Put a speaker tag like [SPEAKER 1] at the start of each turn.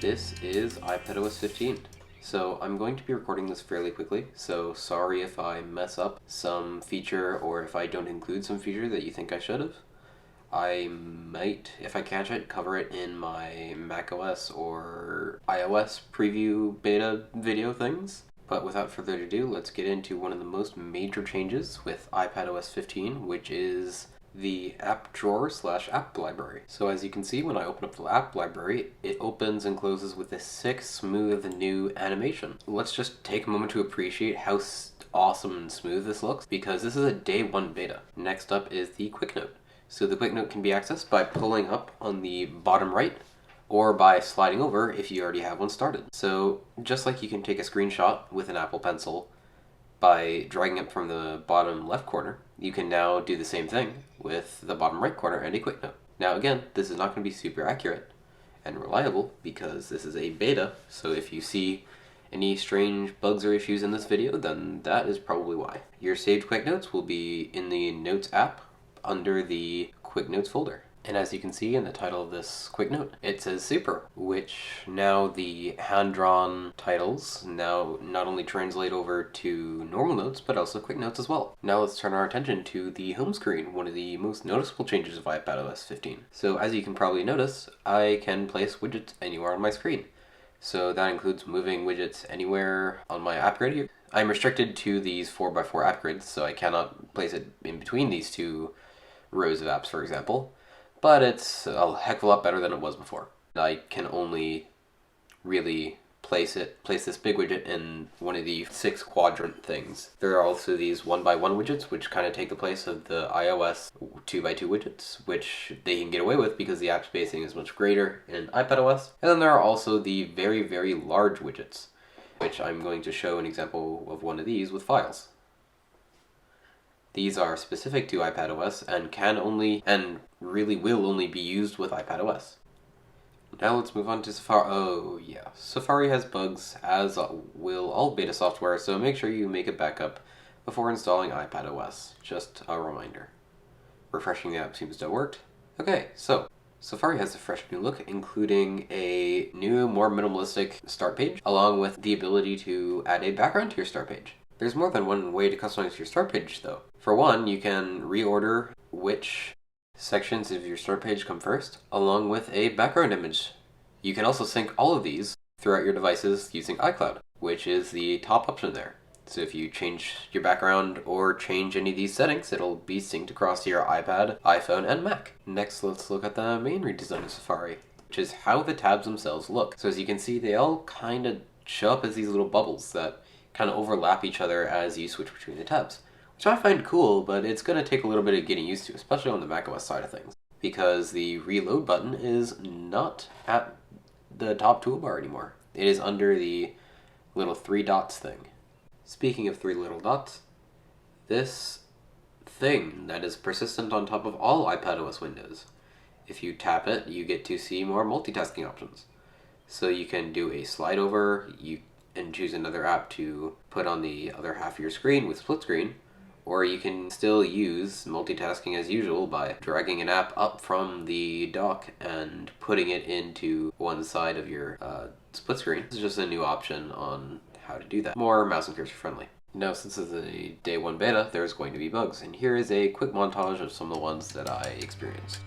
[SPEAKER 1] This is iPadOS 15. So I'm going to be recording this fairly quickly, so sorry if I mess up some feature or if I don't include some feature that you think I should have. I might, if I catch it, cover it in my macOS or iOS preview beta video things. But without further ado, let's get into one of the most major changes with iPadOS 15, which is the app drawer / app library. So as you can see, when I open up the app library, it opens and closes with a sick, smooth, new animation. Let's just take a moment to appreciate how awesome and smooth this looks, because this is a day one beta. Next up is the quick note. So the quick note can be accessed by pulling up on the bottom right, or by sliding over if you already have one started. So just like you can take a screenshot with an Apple Pencil by dragging it from the bottom left corner, you can now do the same thing with the bottom right corner and a quick note. Now again, this is not going to be super accurate and reliable because this is a beta, so if you see any strange bugs or issues in this video, then that is probably why. Your saved quick notes will be in the Notes app under the Quick Notes folder. And as you can see in the title of this quick note, it says Super, which now the hand-drawn titles now not only translate over to normal notes, but also quick notes as well. Now let's turn our attention to the home screen, one of the most noticeable changes of iPadOS 15. So as you can probably notice, I can place widgets anywhere on my screen. So that includes moving widgets anywhere on my app grid here. I'm restricted to these 4x4 app grids, so I cannot place it in between these two rows of apps, for example. But it's a heck of a lot better than it was before. I can only really place this big widget in one of the 6 quadrant things. There are also these 1x1 widgets, which kind of take the place of the iOS 2x2 widgets, which they can get away with because the app spacing is much greater in iPadOS. And then there are also the very, very large widgets, which I'm going to show an example of one of these with files. These are specific to iPadOS and can only, and really will only be used with iPadOS. Now let's move on to Safari. Oh yeah, Safari has bugs, as will all beta software, so make sure you make a backup before installing iPadOS. Just a reminder. Refreshing the app seems to have worked. Okay, so Safari has a fresh new look, including a new, more minimalistic start page, along with the ability to add a background to your start page. There's more than one way to customize your start page, though. For one, you can reorder which sections of your start page come first, along with a background image. You can also sync all of these throughout your devices using iCloud, which is the top option there. So if you change your background or change any of these settings, it'll be synced across to your iPad, iPhone, and Mac. Next, let's look at the main redesign of Safari, which is how the tabs themselves look. So as you can see, they all kind of show up as these little bubbles that kind of overlap each other as you switch between the tabs, which I find cool, but it's going to take a little bit of getting used to, especially on the macOS side of things, because the reload button is not at the top toolbar anymore. It is under the little 3 dots thing. Speaking of 3 little dots, this thing that is persistent on top of all iPadOS windows, if you tap it, you get to see more multitasking options. So you can do a slide over, and choose another app to put on the other half of your screen with split screen, or you can still use multitasking as usual by dragging an app up from the dock and putting it into one side of your split screen. This is just a new option on how to do that. More mouse and cursor friendly. Now, since this is a day one beta, there's going to be bugs, and here is a quick montage of some of the ones that I experienced.